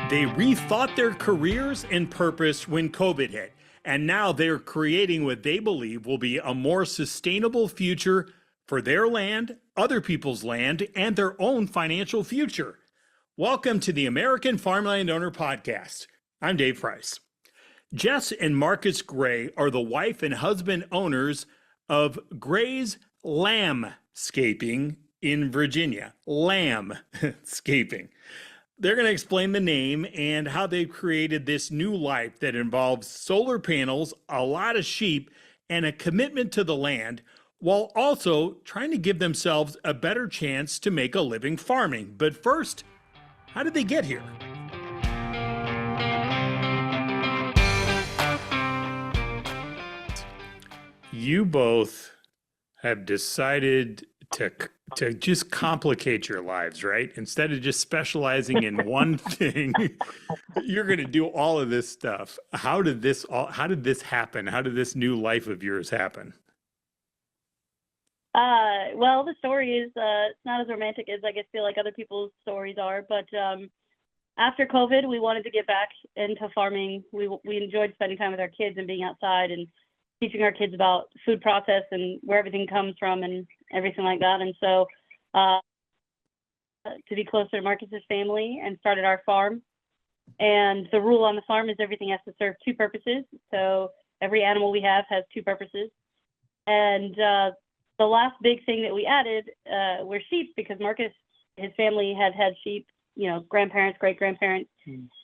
They rethought their careers and purpose when COVID hit, and now they're creating what they believe will be a more sustainable future for their land, other people's land, and their own financial future. Welcome to the American Farmland Owner Podcast. I'm Dave Price. Jess and Marcus Gray are the wife and husband owners of Graze LAMBscaping in Virginia. LAMBscaping. They're going to explain the name and how they've created this new life that involves solar panels, a lot of sheep, and a commitment to the land, while also trying to give themselves a better chance to make a living farming. But first, how did they get here? You both have decided to just complicate your lives, right? Instead of just specializing in one thing, you're going to do all of this stuff. How did this happen? How did this new life of yours happen? Well, the story is it's not as romantic as I guess feel like other people's stories are, but after COVID, we wanted to get back into farming. We enjoyed spending time with our kids and being outside and teaching our kids about food process and where everything comes from and everything like that. And so to be closer to Marcus's family and started our farm. And the rule on the farm is everything has to serve two purposes. So every animal we have has two purposes. And the last big thing that we added were sheep, because Marcus, his family had sheep, grandparents, great-grandparents.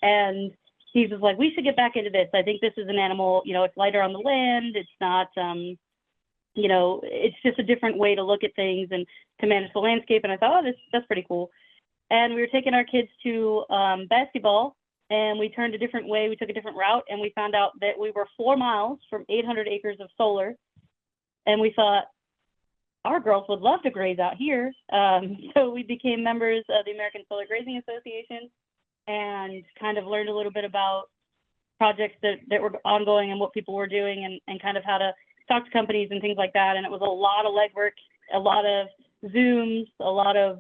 And he was like, we should get back into this. I think this is an animal, it's lighter on the land. It's not, it's just a different way to look at things and to manage the landscape. And I thought, that's pretty cool. And we were taking our kids to basketball, and we turned a different way. We took a different route, and we found out that we were 4 miles from 800 acres of solar. And we thought, our girls would love to graze out here. So we became members of the American Solar Grazing Association and kind of learned a little bit about projects that were ongoing and what people were doing and kind of how to talk to companies and things like that. And it was a lot of legwork, a lot of Zooms, a lot of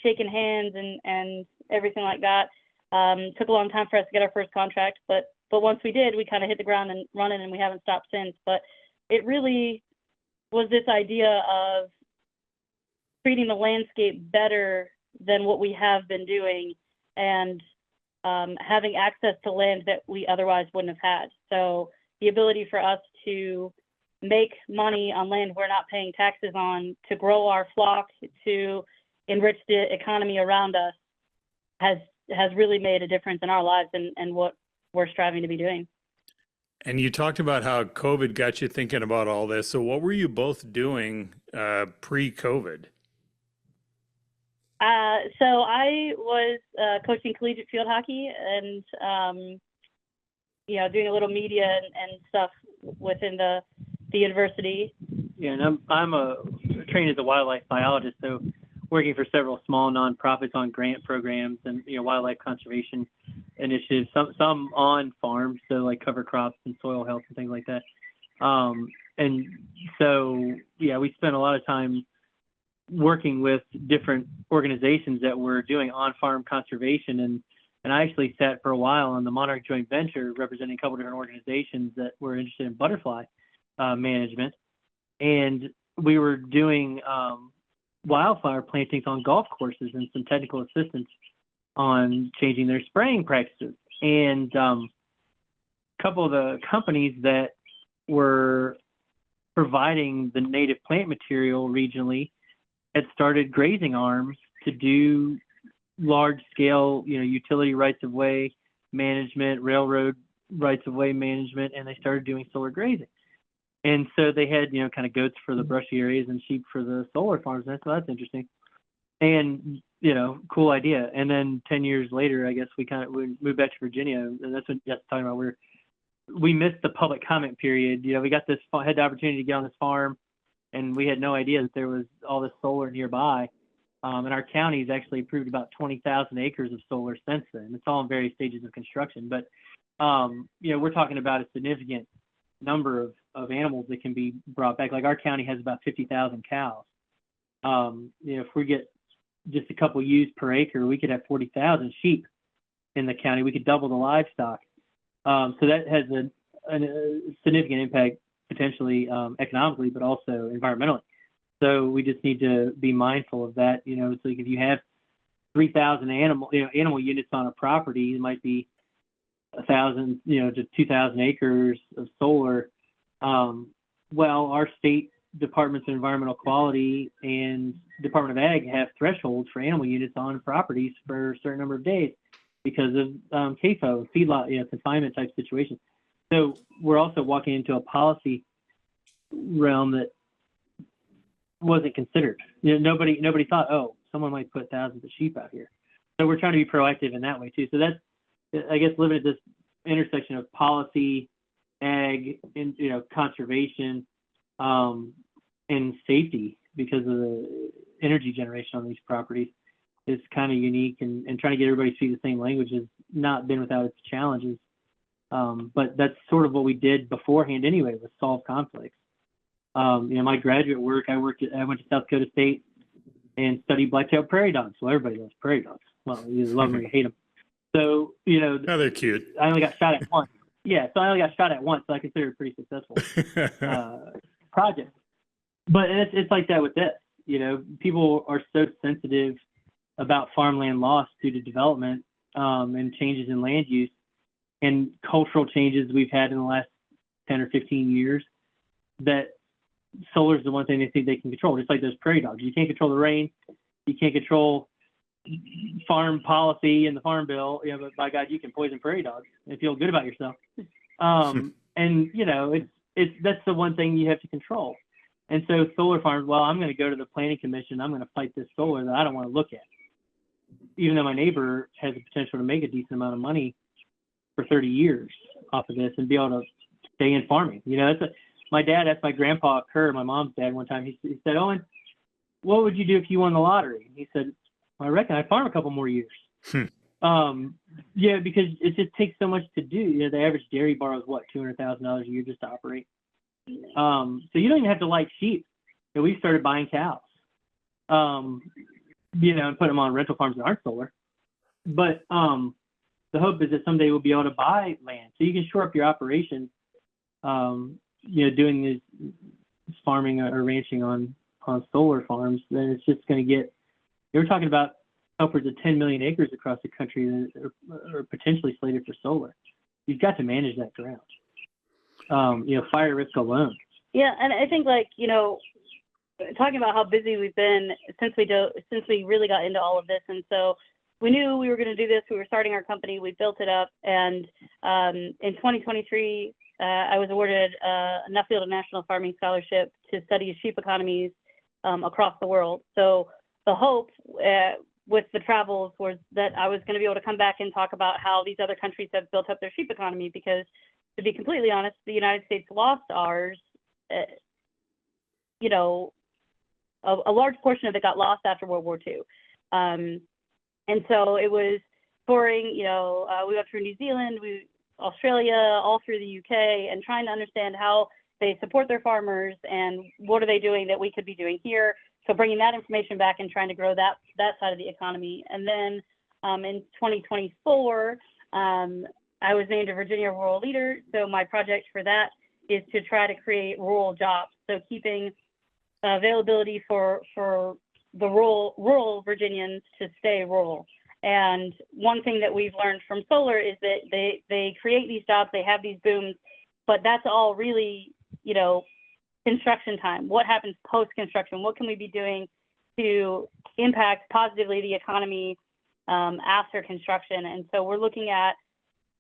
shaking hands and everything like that. Took a long time for us to get our first contract, but once we did, we kind of hit the ground and running, and we haven't stopped since. But it really was this idea of treating the landscape better than what we have been doing, and having access to land that we otherwise wouldn't have had. So the ability for us to make money on land we're not paying taxes on, to grow our flock, to enrich the economy around us has really made a difference in our lives and what we're striving to be doing. And you talked about how COVID got you thinking about all this. So what were you both doing pre-COVID? So I was coaching collegiate field hockey and, doing a little media and stuff within the university. Yeah, and I'm trained as a wildlife biologist, so working for several small nonprofits on grant programs and wildlife conservation initiatives. Some on farms, so like cover crops and soil health and things like that. And so we spent a lot of time working with different organizations that were doing on-farm conservation, and I actually sat for a while on the Monarch Joint Venture representing a couple different organizations that were interested in butterfly management, and we were doing wildflower plantings on golf courses and some technical assistance on changing their spraying practices. And a couple of the companies that were providing the native plant material regionally had started grazing arms to do large scale, utility rights of way management, railroad rights of way management, and they started doing solar grazing. And so they had, kind of goats for the brushy areas and sheep for the solar farms. And so that's interesting. And, cool idea. And then 10 years later, I guess we moved back to Virginia, and that's what Jess was talking about. We missed the public comment period. We got had the opportunity to get on this farm, and we had no idea that there was all this solar nearby. And our county's actually approved about 20,000 acres of solar since then. It's all in various stages of construction, but we're talking about a significant number of animals that can be brought back. Like our county has about 50,000 cows. If we get just a couple ewes per acre, we could have 40,000 sheep in the county. We could double the livestock. So that has a significant impact potentially economically, but also environmentally. So we just need to be mindful of that. You know, it's like if you have 3,000 animal units on a property, it might be 1,000, to 2,000 acres of solar. Well, our state departments of environmental quality and Department of Ag have thresholds for animal units on properties for a certain number of days because of CAFO, feedlot, confinement type situations. So we're also walking into a policy realm that wasn't considered. Nobody thought, oh, someone might put thousands of sheep out here. So we're trying to be proactive in that way too. So that's, I guess, living at this intersection of policy, ag, and conservation, and safety because of the energy generation on these properties is kind of unique, and trying to get everybody to speak the same language has not been without its challenges. But that's sort of what we did beforehand anyway, was solve conflicts. My graduate work, I went to South Dakota State and studied black-tailed prairie dogs. Well, everybody loves prairie dogs. Well, you either love them or you hate them. So, oh, they're cute. I only got shot at once. Yeah, so I only got shot at once, so I consider it a pretty successful project. But it's like that with this. People are so sensitive about farmland loss due to development and changes in land use and cultural changes we've had in the last 10 or 15 years that solar is the one thing they think they can control. Just like those prairie dogs. You can't control the rain. You can't control farm policy and the farm bill, but by God, you can poison prairie dogs and feel good about yourself. And that's the one thing you have to control. And so solar farms, well, I'm going to go to the planning commission. I'm going to fight this solar that I don't want to look at, even though my neighbor has the potential to make a decent amount of money for 30 years off of this and be able to stay in farming. My dad, that's my grandpa Kerr, my mom's dad, one time, he said, Owen, what would you do if you won the lottery? And he said, well, I reckon I'd farm a couple more years. Because it just takes so much to do. The average dairy borrows $200,000 a year just to operate. So you don't even have to like sheep. We started buying cows, and put them on rental farms that aren't solar. But the hope is that someday we'll be able to buy land, so you can shore up your operation. Doing this farming or ranching on solar farms, then it's just going to get. You're talking about upwards of 10 million acres across the country that are potentially slated for solar. You've got to manage that ground. Fire risk alone. Yeah, and I think talking about how busy we've been since we really got into all of this, and so we knew we were going to do this. We were starting our company. We built it up, and in 2023, I was awarded a Nuffield National Farming Scholarship to study sheep economies across the world. So the hope with the travels was that I was going to be able to come back and talk about how these other countries have built up their sheep economy, because to be completely honest, the United States lost ours. A large portion of it got lost after World War II. And so it was touring, we went through New Zealand, Australia, all through the UK, and trying to understand how they support their farmers and what are they doing that we could be doing here. So bringing that information back and trying to grow that side of the economy. And then in 2024, I was named a Virginia Rural Leader. So my project for that is to try to create rural jobs. So keeping availability for the rural Virginians to stay rural. And one thing that we've learned from solar is that they create these jobs, they have these booms, but that's all really, construction time. What happens post-construction? What can we be doing to impact positively the economy after construction? And so we're looking at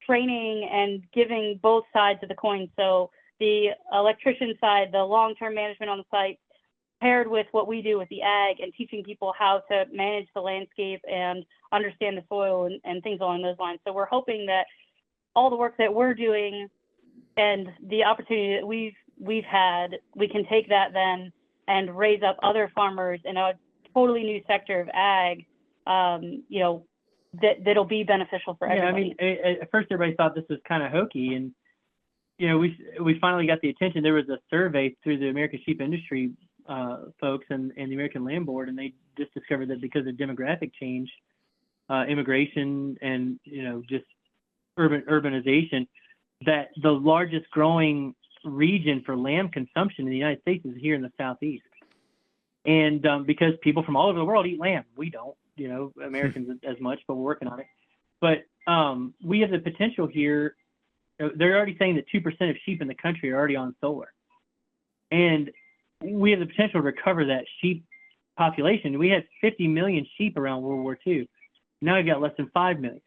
training and giving both sides of the coin. So the electrician side, the long-term management on the site, paired with what we do with the ag and teaching people how to manage the landscape and understand the soil and things along those lines. So we're hoping that all the work that we're doing and the opportunity that we've had, we can take that then and raise up other farmers in a totally new sector of ag, that'll be beneficial for everybody. Yeah, I mean, at first everybody thought this was kind of hokey, and we finally got the attention. There was a survey through the American Sheep Industry folks and the American Land Board, and they just discovered that because of demographic change, immigration and, just urbanization, that the largest growing region for lamb consumption in the United States is here in the Southeast. And because people from all over the world eat lamb, we don't, Americans as much, but we're working on it. But we have the potential here. They're already saying that 2% of sheep in the country are already on solar. And we have the potential to recover that sheep population. We had 50 million sheep around World War II. Now we've got less than 5 million.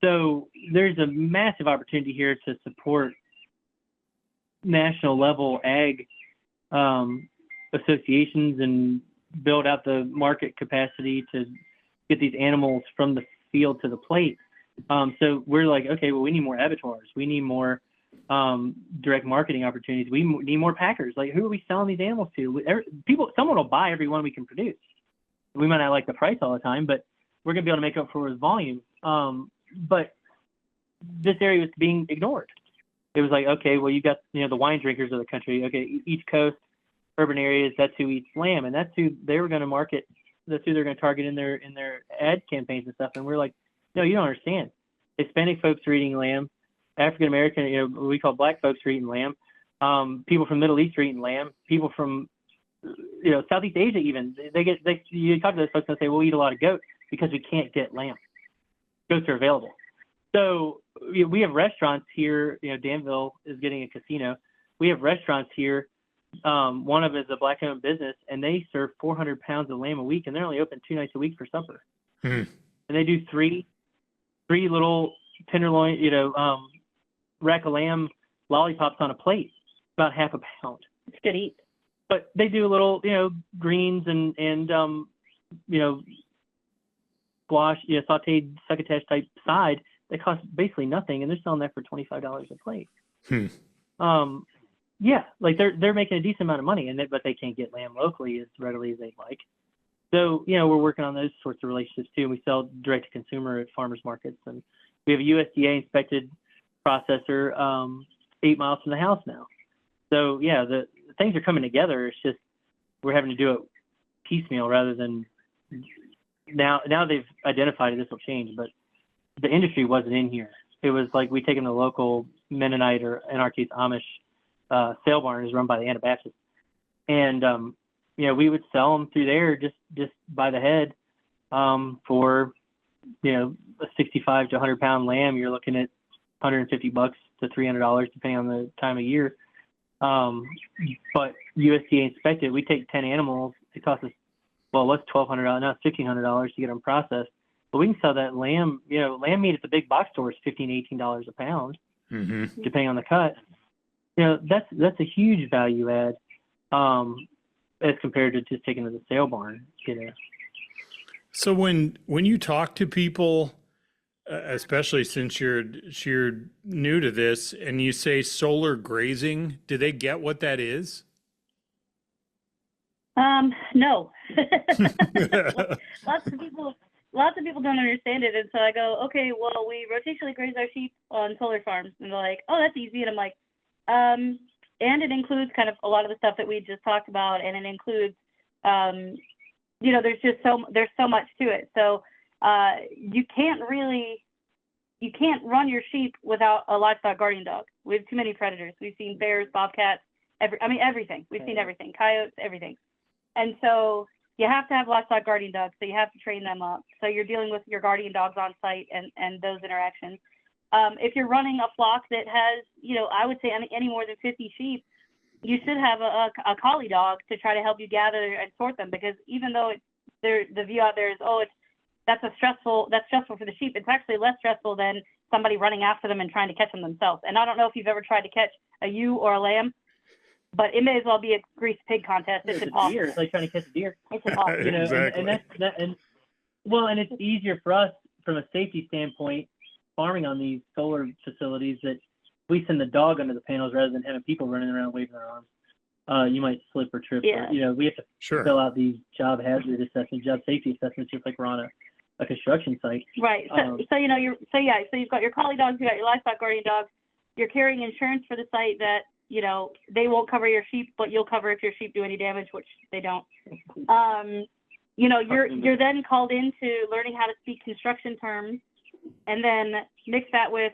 So there's a massive opportunity here to support national level ag associations and build out the market capacity to get these animals from the field to the plate. So we're like, okay, well, we need more abattoirs. We need more direct marketing opportunities. We need more packers. Like, who are we selling these animals to? Someone will buy every one we can produce. We might not like the price all the time, but we're going to be able to make up for it with volume. But this area was being ignored. It was like, okay, well, you got, the wine drinkers of the country. Okay, East Coast, urban areas, that's who eats lamb. And that's who they were going to market. That's who they're going to target in their ad campaigns and stuff. And we're like, no, you don't understand. Hispanic folks are eating lamb. African American, we call black folks are eating lamb. People from the Middle East are eating lamb. People from, Southeast Asia even, you talk to those folks and they say, we'll eat a lot of goat because we can't get lamb. Goats are available. So we have restaurants here. Danville is getting a casino. We have restaurants here. One of them is a black-owned business, and they serve 400 pounds of lamb a week, and they're only open 2 nights a week for supper. And they do three little tenderloin, rack of lamb lollipops on a plate, about half a pound. It's good to eat. But they do a little, greens and squash, sauteed succotash type side. They cost basically nothing, and they're selling that for $25 a plate. Yeah, like they're making a decent amount of money, but they can't get lamb locally as readily as they'd like. So, we're working on those sorts of relationships too. We sell direct to consumer at farmers markets, and we have a USDA inspected processor 8 miles from the house now. So yeah, the things are coming together. It's just we're having to do it piecemeal rather than now they've identified this will change, but the industry wasn't in here. It was like we taken the local Mennonite, or in our case Amish, sale barn is run by the Anabaptists, and we would sell them through there just by the head for a 65 to 100 pound lamb. You're looking at $150 to $300 depending on the time of year. But USDA inspected. We take 10 animals. It costs us, well, what's $1,200? Now it's $1,500 to get them processed. But we can sell that lamb. Lamb meat at the big box store is $15, $18 a pound, depending on the cut. That's a huge value add as compared to just taking to the sale barn. So when you talk to people, especially since you're new to this, and you say solar grazing, do they get what that is? No. Lots of people don't understand it, and so I go, okay, well, we rotationally graze our sheep on solar farms, and they're like, oh, that's easy, and I'm like, and it includes kind of a lot of the stuff that we just talked about, and it includes, there's so much to it. So you can't run your sheep without a livestock guardian dog. We have too many predators. We've seen bears, bobcats, everything. We've seen everything, coyotes, everything. And so you have to have livestock guardian dogs. So you have to train them up. So you're dealing with your guardian dogs on site and those interactions. If you're running a flock that has, I would say any more than 50 sheep, you should have a collie dog to try to help you gather and sort them, because even though the view out there is, that's stressful for the sheep, it's actually less stressful than somebody running after them and trying to catch them themselves. And I don't know if you've ever tried to catch a ewe or a lamb, but it may as well be a greased pig contest. It's impossible. Deer. It's like trying to catch a deer. It's impossible. Exactly. And it's easier for us from a safety standpoint, farming on these solar facilities, that we send the dog under the panels rather than having people running around waving their arms. You might slip or trip. Yeah. Or, we have to fill out these job hazard assessments, job safety assessments, just like we're on a construction site. Right. So you've got your collie dogs, you got your livestock guardian dogs. You're carrying insurance for the site that they won't cover your sheep, but you'll cover if your sheep do any damage, which they don't. you're then called into learning how to speak construction terms, and then mix that with,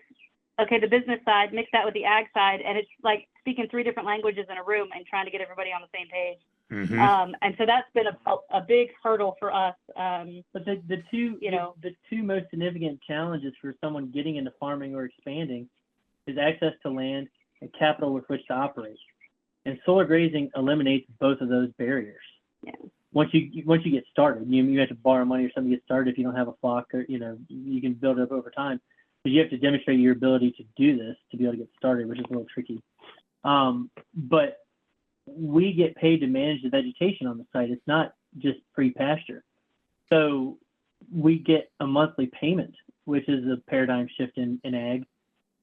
okay, the business side, mix that with the ag side, and it's like speaking 3 different languages in a room and trying to get everybody on the same page. Mm-hmm. And so that's been a big hurdle for us. But the two most significant challenges for someone getting into farming or expanding is access to land and capital with which to operate. And solar grazing eliminates both of those barriers. Yeah. Once you get started, you have to borrow money or something to get started if you don't have a flock, or you can build it up over time. But you have to demonstrate your ability to do this to be able to get started, which is a little tricky. But we get paid to manage the vegetation on the site. It's not just free pasture. So we get a monthly payment, which is a paradigm shift in ag,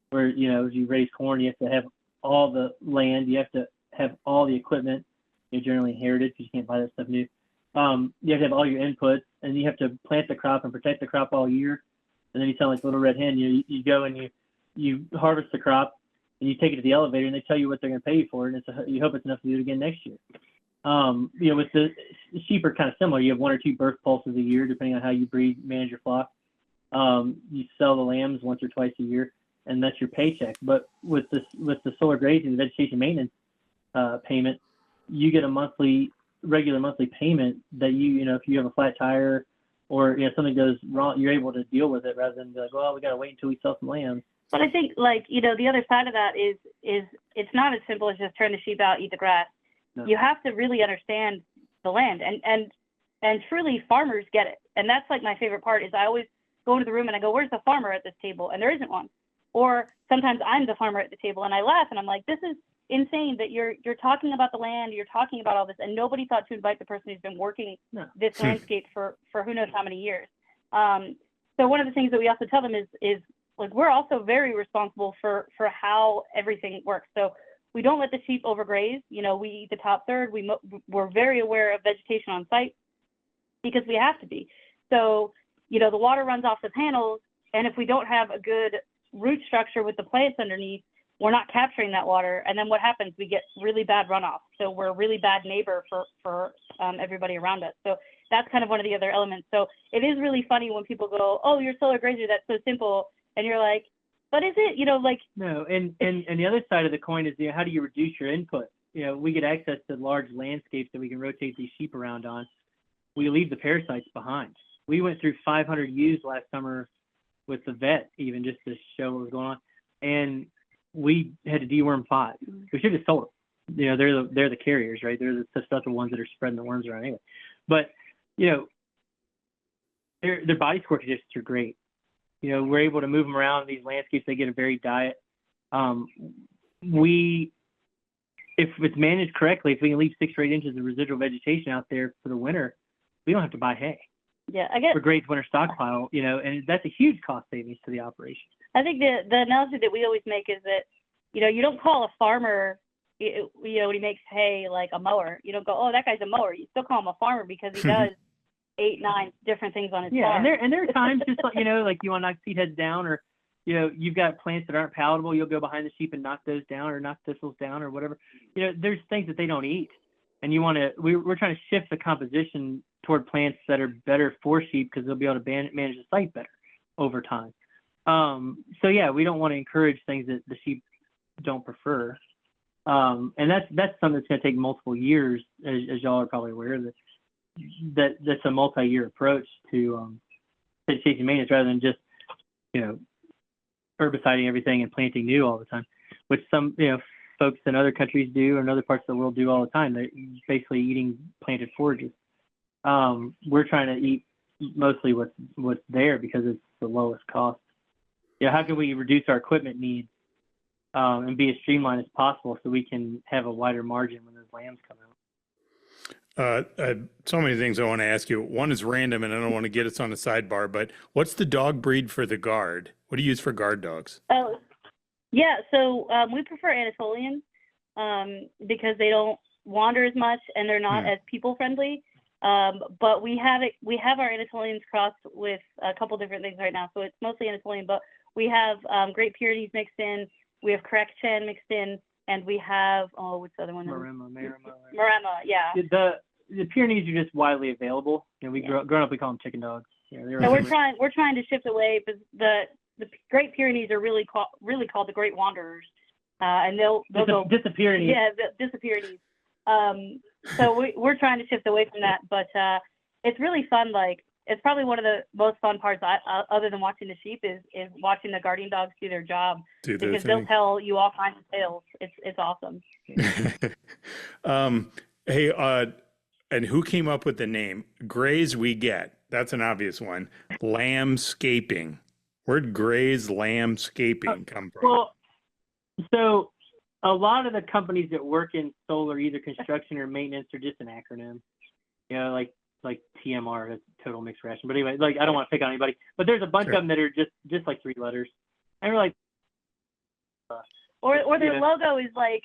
where, as you raise corn, you have to have all the land, you have to have all the equipment, you're generally inherited because you can't buy that stuff new. You have to have all your inputs, and you have to plant the crop and protect the crop all year. And then you sound like a little red hen. You go and you harvest the crop, and you take it to the elevator, and they tell you what they're going to pay you for it, and you hope it's enough to do it again next year. With the sheep are kind of similar. You have 1 or 2 birth pulses a year, depending on how you manage your flock. You sell the lambs once or twice a year, and that's your paycheck. But with the solar grazing, the vegetation maintenance payment, you get a regular monthly payment that if you have a flat tire or something goes wrong, you're able to deal with it rather than be like, well, we got to wait until we sell some lambs. But I think, the other side of that is it's not as simple as just turn the sheep out, eat the grass. No. You have to really understand the land, and truly farmers get it. And that's like my favorite part is I always go into the room and I go, where's the farmer at this table? And there isn't one. Or sometimes I'm the farmer at the table and I laugh and I'm like, this is insane that you're talking about the land, you're talking about all this, and nobody thought to invite the person who's been working this landscape for who knows how many years. So one of the things that we also tell them is like, we're also very responsible for how everything works. So we don't let the sheep overgraze. We eat the top third. We're very aware of vegetation on site because we have to be. So, the water runs off the panels, and if we don't have a good root structure with the plants underneath, we're not capturing that water. And then what happens? We get really bad runoff. So we're a really bad neighbor for everybody around us. So that's kind of one of the other elements. So it is really funny when people go, oh, you're solar grazer, that's so simple. And you're like, but is it, No, and the other side of the coin is, how do you reduce your input? We get access to large landscapes that we can rotate these sheep around on. We leave the parasites behind. We went through 500 ewes last summer with the vet, even just to show what was going on. And we had to deworm 5. We should have sold them. They're the carriers, right? They're the successful ones that are spreading the worms around anyway. But, their body score conditions are great. We're able to move them around in these landscapes. They get a varied diet. If it's managed correctly, if we can leave 6 or 8 inches of residual vegetation out there for the winter, we don't have to buy hay. Yeah, I guess for Graze winter stockpile, and that's a huge cost savings to the operation. I think the analogy that we always make is that, you don't call a farmer, when he makes hay, like a mower. You don't go, oh, that guy's a mower. You still call him a farmer because he does 8, 9 different things on his farm. And there are times just like, like you want to knock seed heads down, or you've got plants that aren't palatable. You'll go behind the sheep and knock those down, or knock thistles down, or whatever. There's things that they don't eat, and we're trying to shift the composition toward plants that are better for sheep because they'll be able to manage the site better over time. We don't want to encourage things that the sheep don't prefer. And that's something that's going to take multiple years, as y'all are probably aware, that's a multi-year approach to vegetation maintenance rather than just, herbiciding everything and planting new all the time, which some, folks in other countries do, or in other parts of the world do all the time. They're basically eating planted forages. We're trying to eat mostly what's there because it's the lowest cost. How can we reduce our equipment needs and be as streamlined as possible so we can have a wider margin when those lambs come out? So many things I want to ask you. One is random, and I don't want to get us on a sidebar, but what's the dog breed for the guard? What do you use for guard dogs? Oh, yeah. So we prefer Anatolians because they don't wander as much and they're not as people friendly. But we have our Anatolians crossed with a couple different things right now. So it's mostly Anatolian, but we have Great Pyrenees mixed in. We have Correction mixed in. And we have, what's the other one? Maremma, yeah. the Pyrenees are just widely available. You know, growing up, we call them chicken dogs. You know, so we're trying to shift away, because the Great Pyrenees are really called the Great Wanderers, and they'll go Pyrenees. Yeah, the Pyrenees. So we're trying to shift away from that, but it's really fun. Like, it's probably one of the most fun parts, other than watching the sheep, is watching the guardian dogs do their job, because they'll tell you all kinds of tales. It's awesome. Hey, and who came up with the name? Graze we get. That's an obvious one. LAMBscaping. Where'd graze LAMBscaping come from? Well, so a lot of the companies that work in solar, either construction or maintenance, are just an acronym. You know, like TMR, that's total mixed ration. But anyway, like, I don't want to pick on anybody, but there's a bunch of them that are just like 3 letters. And we're like, or their logo is like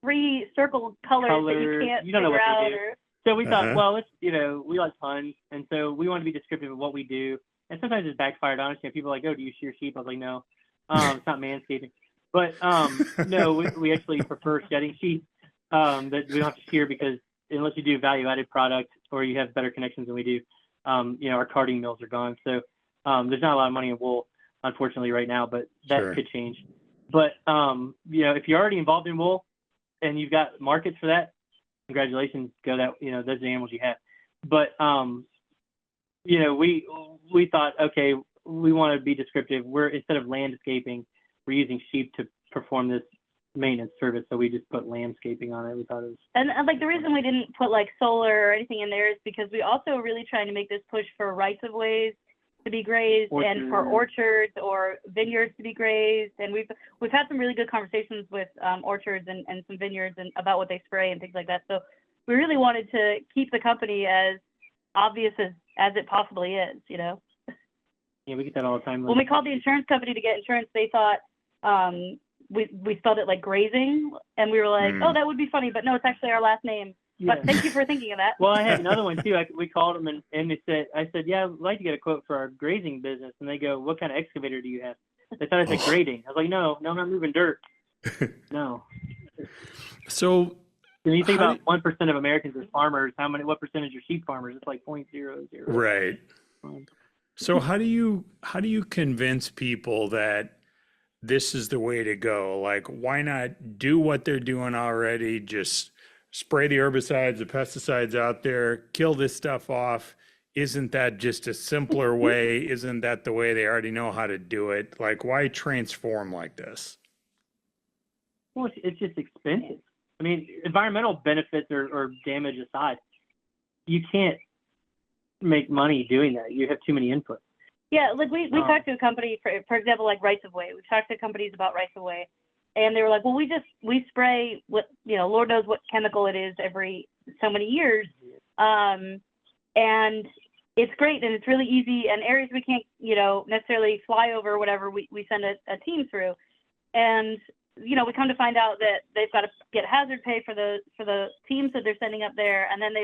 3 circle colors that you don't know what they do. So we thought, well, let's, you know, we like puns, and so we want to be descriptive of what we do. And sometimes it's backfired, honestly. People are like, oh, do you shear sheep? I was like, no, it's not manscaping. But no, we actually prefer shedding sheep that we don't have to shear, because unless you do value-added product or you have better connections than we do, you know, our carding mills are gone. So there's not a lot of money in wool, unfortunately, right now, but that could change. But, you know, if you're already involved in wool and you've got markets for that, congratulations, go that, you know, those are the animals you have. But, you know, we thought, okay, we want to be descriptive. Instead of LAMBscaping, we're using sheep to perform this maintenance service, so we just put LAMBscaping on it. We thought it was, and like, the reason we didn't put like solar or anything in there is because we also are really trying to make this push for rights of ways to be grazed, and for orchards or vineyards to be grazed. And we've had some really good conversations with orchards and some vineyards and about what they spray and things like that. So we really wanted to keep the company as obvious as it possibly is, you know. Yeah, we get that all the time. When we called the insurance company to get insurance, they thought we spelled it like grazing, and we were like, oh, that would be funny, but no, it's actually our last name. Yeah. But thank you for thinking of that. Well, I had another one too. We called them and I said, yeah, I'd like to get a quote for our grazing business. And they go, what kind of excavator do you have? They thought I said grading. I was like, no, I'm not moving dirt. No. So when you think about 1% of Americans as farmers, what percentage are sheep farmers? It's like 0.00. Right. So how do you convince people that this is the way to go? Like, why not do what they're doing already? Just spray the herbicides, the pesticides out there, kill this stuff off. Isn't that just a simpler way? Isn't that the way they already know how to do it? Like, why transform like this? Well, it's just expensive. I mean, environmental benefits or damage aside, you can't make money doing that. You have too many inputs. Yeah, like we talked to a company, for example, like rights of way. We've talked to companies about rights of way, and they were like, well, we spray what, you know, Lord knows what chemical it is every so many years, and it's great and it's really easy. And areas we can't, you know, necessarily fly over or whatever, we send a team through, and you know, we come to find out that they've got to get hazard pay for the teams that they're sending up there, and then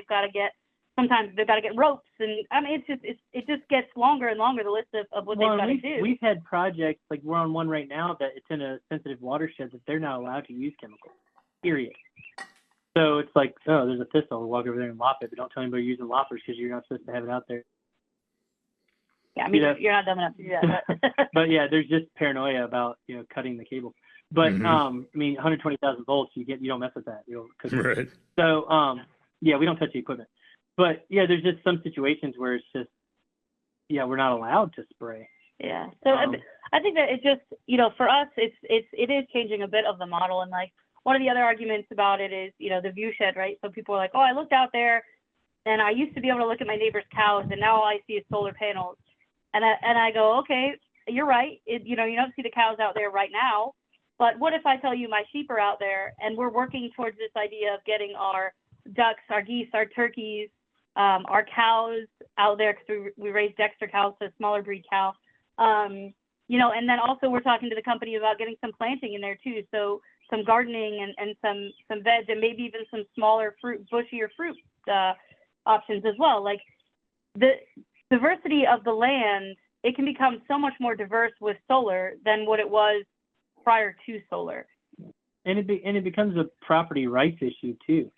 sometimes they've got to get ropes, and I mean, it just gets longer and longer, the list of what they've got to do. We've had projects, like we're on one right now that it's in a sensitive watershed that they're not allowed to use chemicals, period. So it's like, oh, there's a thistle, we'll walk over there and lop it, but don't tell anybody you're using loppers because you're not supposed to have it out there. Yeah, I mean, you're not dumb enough to do that. But yeah, there's just paranoia about, you know, cutting the cable. But I mean, 120,000 volts, you don't mess with that. Right. So yeah, we don't touch the equipment. But yeah, there's just some situations where it's just, yeah, we're not allowed to spray. Yeah. So I think that it just, you know, for us, it is changing a bit of the model. And like, one of the other arguments about it is, you know, the view shed, right? So people are like, oh, I looked out there and I used to be able to look at my neighbor's cows, and now all I see is solar panels. And I go, okay, you're right. You know, you don't see the cows out there right now. But what if I tell you my sheep are out there and we're working towards this idea of getting our ducks, our geese, our turkeys, our cows out there, because we raise Dexter cows, so smaller breed cow. You know, and then also we're talking to the company about getting some planting in there too. So some gardening and some veg, and maybe even some smaller bushier fruit options as well. Like, the diversity of the land, it can become so much more diverse with solar than what it was prior to solar. And it becomes a property rights issue too.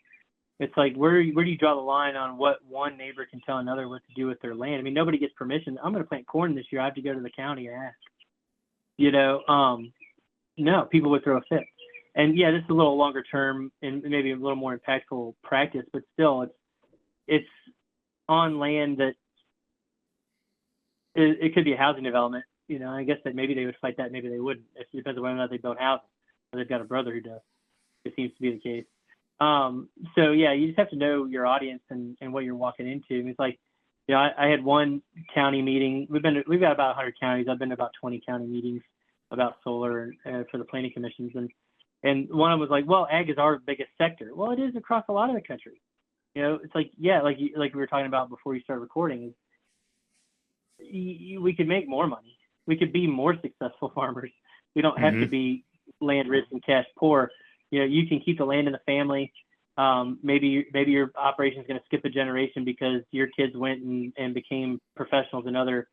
It's like, where do you draw the line on what one neighbor can tell another what to do with their land? I mean, nobody gets permission. I'm going to plant corn this year. I have to go to the county and ask. No, people would throw a fit. And yeah, this is a little longer term and maybe a little more impactful practice, but still, it's on land that it could be a housing development. I guess that maybe they would fight that, maybe they wouldn't. It depends on whether or not they build houses. Or they've got a brother who does. It seems to be the case. So yeah, you just have to know your audience and what you're walking into. And it's like, I had one county meeting. We've got about 100 counties. I've been to about 20 county meetings about solar for the planning commissions, and one of them was like, well, ag is our biggest sector. Well, it is across a lot of the country. It's like, yeah, like we were talking about before you start recording, we could make more money. We could be more successful farmers. We don't have to be land rich and cash poor. You can keep the land in the family. Maybe your operation is going to skip a generation because your kids went and became professionals in other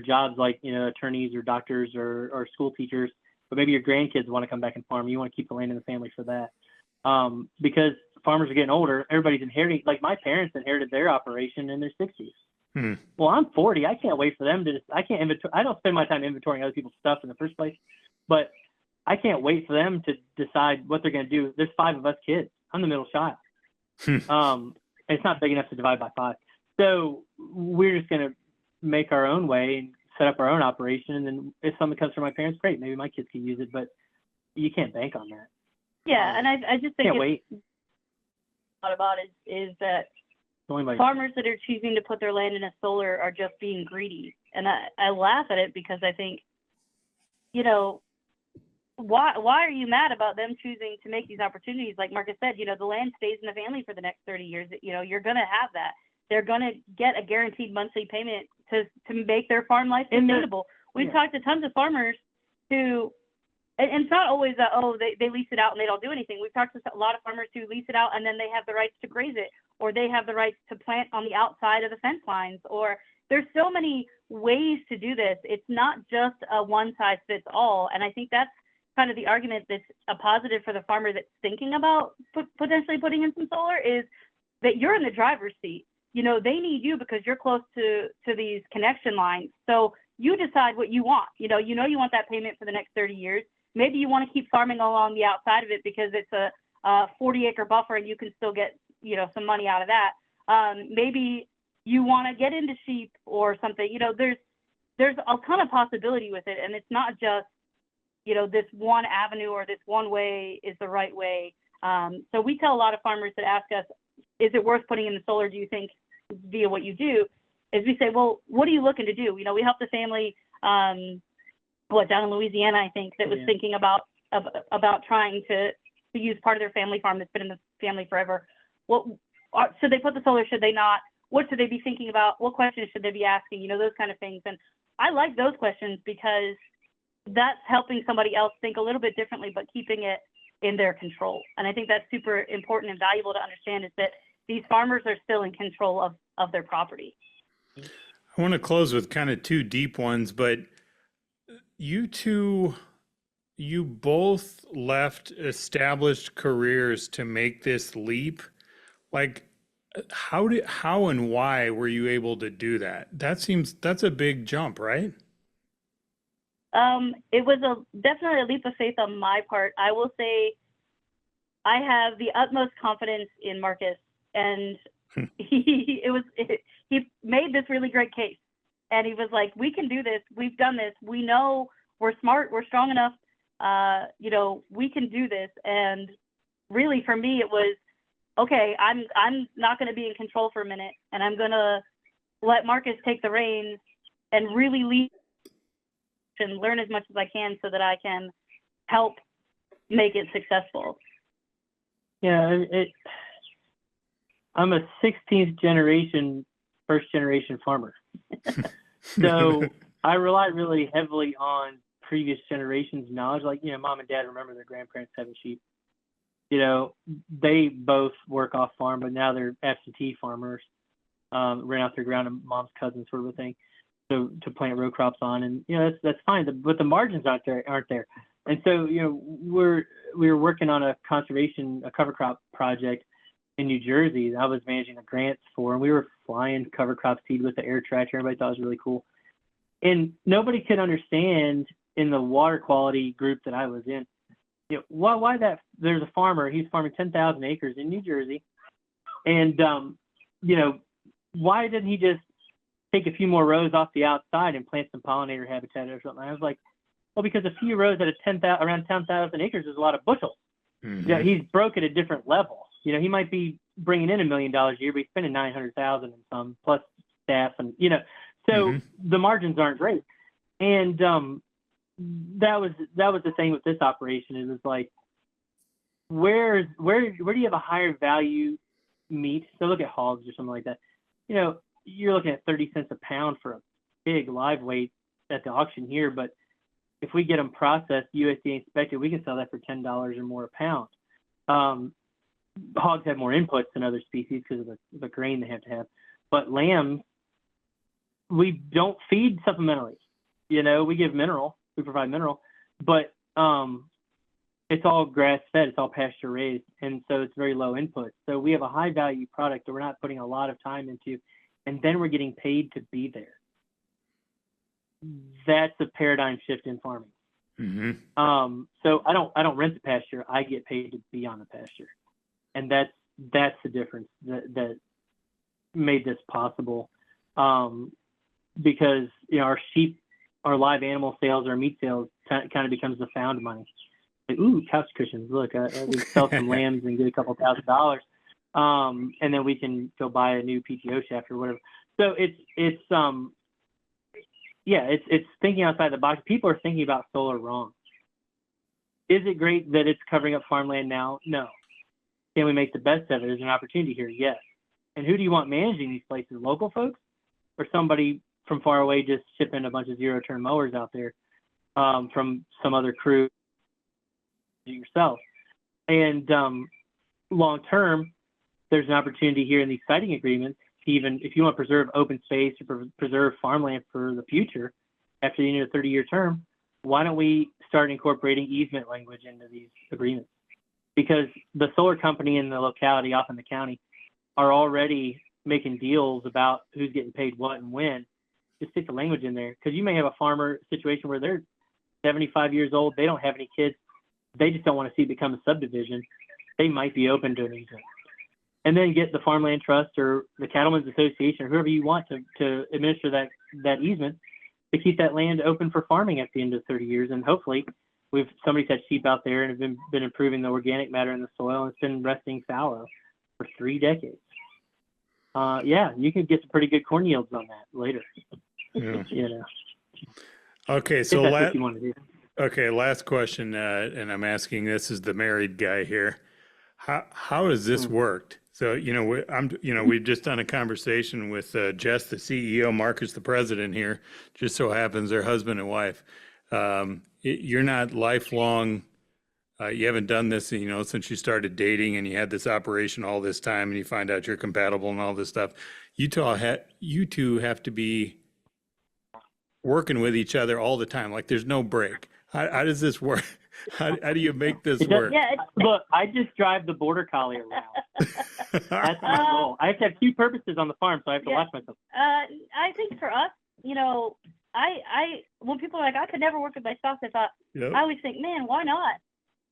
jobs like, attorneys or doctors or school teachers. But maybe your grandkids want to come back and farm. You want to keep the land in the family for that. Because farmers are getting older. Everybody's inheriting. Like my parents inherited their operation in their 60s. Well, I'm 40. I can't wait for them to I can't inventory. I don't spend my time inventorying other people's stuff in the first place. But I can't wait for them to decide what they're going to do. There's 5 of us kids. I'm the middle child. It's not big enough to divide by 5. So we're just going to make our own way and set up our own operation. And then if something comes from my parents, great. Maybe my kids can use it, but you can't bank on that. Yeah, and I just think can't wait. Thought about is that farmers that are choosing to put their land in a solar are just being greedy. And I laugh at it because I think, why are you mad about them choosing to make these opportunities? Like Marcus said, the land stays in the family for the next 30 years. You're going to have that. They're going to get a guaranteed monthly payment to make their farm life sustainable. We've talked to tons of farmers who, and it's not always they lease it out and they don't do anything. We've talked to a lot of farmers who lease it out and then they have the rights to graze it, or they have the rights to plant on the outside of the fence lines, or there's so many ways to do this. It's not just a one size fits all. And I think that's kind of the argument that's a positive for the farmer that's thinking about potentially putting in some solar, is that you're in the driver's seat. They need you because you're close to these connection lines. So you decide what you want. You want that payment for the next 30 years. Maybe you want to keep farming along the outside of it because it's a 40-acre buffer and you can still get, some money out of that. Maybe you want to get into sheep or something. There's a ton of possibility with it, and it's not just, this one avenue or this one way is the right way. So we tell a lot of farmers that ask us, is it worth putting in the solar, do you think, via what you do, is we say, well, what are you looking to do? We helped a family, down in Louisiana, I think, that was thinking about trying to use part of their family farm that's been in the family forever. Should they put the solar? Should they not? What should they be thinking about? What questions should they be asking? Those kind of things. And I like those questions because that's helping somebody else think a little bit differently, but keeping it in their control. And I think that's super important and valuable to understand, is that these farmers are still in control of their property. I want to close with kind of 2 deep ones, but you both left established careers to make this leap. Like, how and why were you able to do that? That's a big jump, right? It was definitely a leap of faith on my part. I will say I have the utmost confidence in Marcus, and he made this really great case. And he was like, we can do this. We've done this. We know we're smart. We're strong enough. We can do this. And really for me, it was, okay, I'm not going to be in control for a minute, and I'm going to let Marcus take the reins and really lead and learn as much as I can so that I can help make it successful. Yeah, I'm a 16th generation, first generation farmer. So I rely really heavily on previous generations' knowledge. Like, mom and dad remember their grandparents having sheep. They both work off farm, but now they're absentee farmers, rent out their ground and mom's cousin sort of a thing. So to plant row crops on, and that's fine, but the margins aren't there. And so we were working on a cover crop project, in New Jersey that I was managing the grants for, and we were flying cover crop seed with the air tractor. Everybody thought it was really cool. And nobody could understand in the water quality group that I was in, why that there's a farmer, he's farming 10,000 acres in New Jersey. And, why didn't he just take a few more rows off the outside and plant some pollinator habitat or something? I was like, well, because a few rows at around 10,000 acres is a lot of bushels. Mm-hmm. He's broke at a different level. He might be bringing in $1 million a year, but he's spending 900,000 in some plus staff, and so the margins aren't great. And that was the thing with this operation. It was like, where do you have a higher value meat? So look at hogs or something like that. You're looking at 30 cents a pound for a big live weight at the auction here, but if we get them processed, USDA inspected, we can sell that for $10 or more a pound. Hogs have more inputs than other species because of the grain they have to have. But lambs, we don't feed supplementally. We give mineral, we provide mineral, but it's all grass fed, it's all pasture raised, and so it's very low input. So we have a high value product that we're not putting a lot of time into, and then we're getting paid to be there. That's a paradigm shift in farming. Mm-hmm. So I don't rent the pasture, I get paid to be on the pasture. And that's the difference that made this possible. Because our sheep, our live animal sales, our meat sales kind of becomes the found money. Like, ooh, couch cushions. Look, we sell some lambs and get a couple $1,000, and then we can go buy a new PTO shaft or whatever. So it's thinking outside the box. People are thinking about solar wrong. Is it great that it's covering up farmland now? No. Can we make the best of it? There's an opportunity here, yes. And who do you want managing these places? Local folks, or somebody from far away just shipping a bunch of zero-turn mowers out there from some other crew yourself? And long-term, there's an opportunity here in these siting agreements, even if you want to preserve open space or preserve farmland for the future after the end of the 30-year term, why don't we start incorporating easement language into these agreements? Because the solar company in the locality, often the county, are already making deals about who's getting paid what and when. Just stick the language in there, because you may have a farmer situation where they're 75 years old, they don't have any kids, they just don't want to see it become a subdivision. They might be open to an easement. And then get the Farmland Trust or the Cattlemen's Association or whoever you want to administer that easement to keep that land open for farming at the end of 30 years. And hopefully somebody's had sheep out there and have been improving the organic matter in the soil, and it's been resting fallow for 3 decades. You can get some pretty good corn yields on that later. Yeah. Okay, so last question, and I'm asking this as the married guy here. How has this worked? So we've just done a conversation with Jess, the CEO, Marcus, the president here. Just so happens they're husband and wife. You're not lifelong. You haven't done this, since you started dating, and you had this operation all this time, and you find out you're compatible and all this stuff. You two have to be working with each other all the time. Like there's no break. How does this work? How do you make this work? Look, I just drive the border collie around. That's my goal. I have to have 2 purposes on the farm, so I have to watch myself. I think for us, I when people are like, I could never work with my spouse, I always think, man, why not?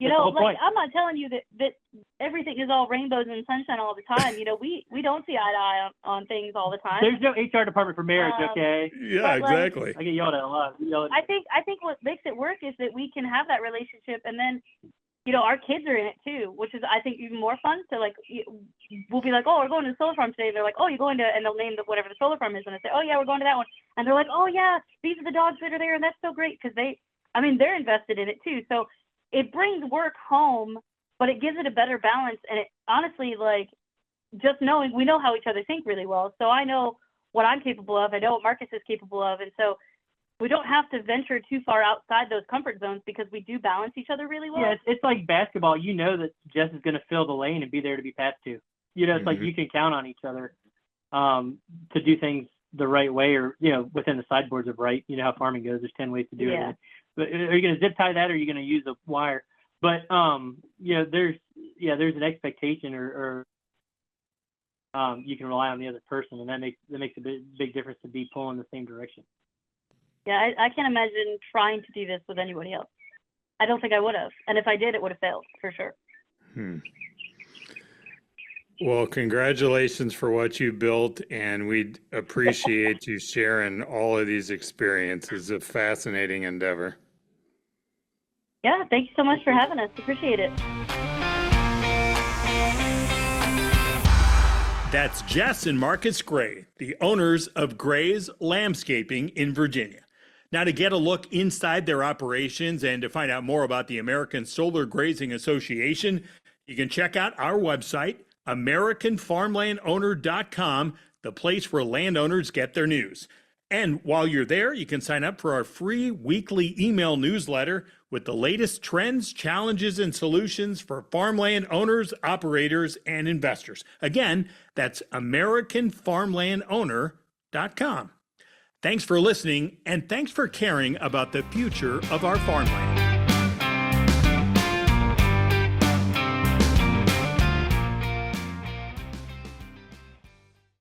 I'm not telling you that everything is all rainbows and sunshine all the time. We don't see eye to eye on things all the time. There's no HR department for marriage, okay? Yeah, exactly. I get yelled at a lot. I think what makes it work is that we can have that relationship, and then, our kids are in it too, which is, I think, even more fun. So we'll be like, oh, we're going to the solar farm today. They're like, oh, you're going to, and they'll name whatever the solar farm is, and I say, oh yeah, we're going to that one. And they're like, oh yeah, these are the dogs that are there, and that's so great, because they're invested in it too. So it brings work home, but it gives it a better balance. And it honestly, just knowing, we know how each other think really well. So I know what I'm capable of. I know what Marcus is capable of. And so we don't have to venture too far outside those comfort zones, because we do balance each other really well. Yeah, it's like basketball. That Jess is going to fill the lane and be there to be passed to. It's like you can count on each other to do things the right way, or, within the sideboards of right. You know how farming goes. There's 10 ways to do it. But are you going to zip tie that, or are you going to use a wire? But there's an expectation or you can rely on the other person, and that makes a big difference to be pulling the same direction. Yeah, I can't imagine trying to do this with anybody else. I don't think I would have. And if I did, it would have failed for sure. Well, congratulations for what you built, and we appreciate you sharing all of these experiences. It's a fascinating endeavor. Yeah, thank you so much for having us. Appreciate it. That's Jess and Marcus Gray, the owners of Graze LAMBscaping in Virginia. Now, to get a look inside their operations and to find out more about the American Solar Grazing Association, you can check out our website, AmericanFarmlandOwner.com, the place where landowners get their news. And while you're there, you can sign up for our free weekly email newsletter with the latest trends, challenges, and solutions for farmland owners, operators, and investors. Again, that's AmericanFarmlandOwner.com. Thanks for listening, and thanks for caring about the future of our farmland.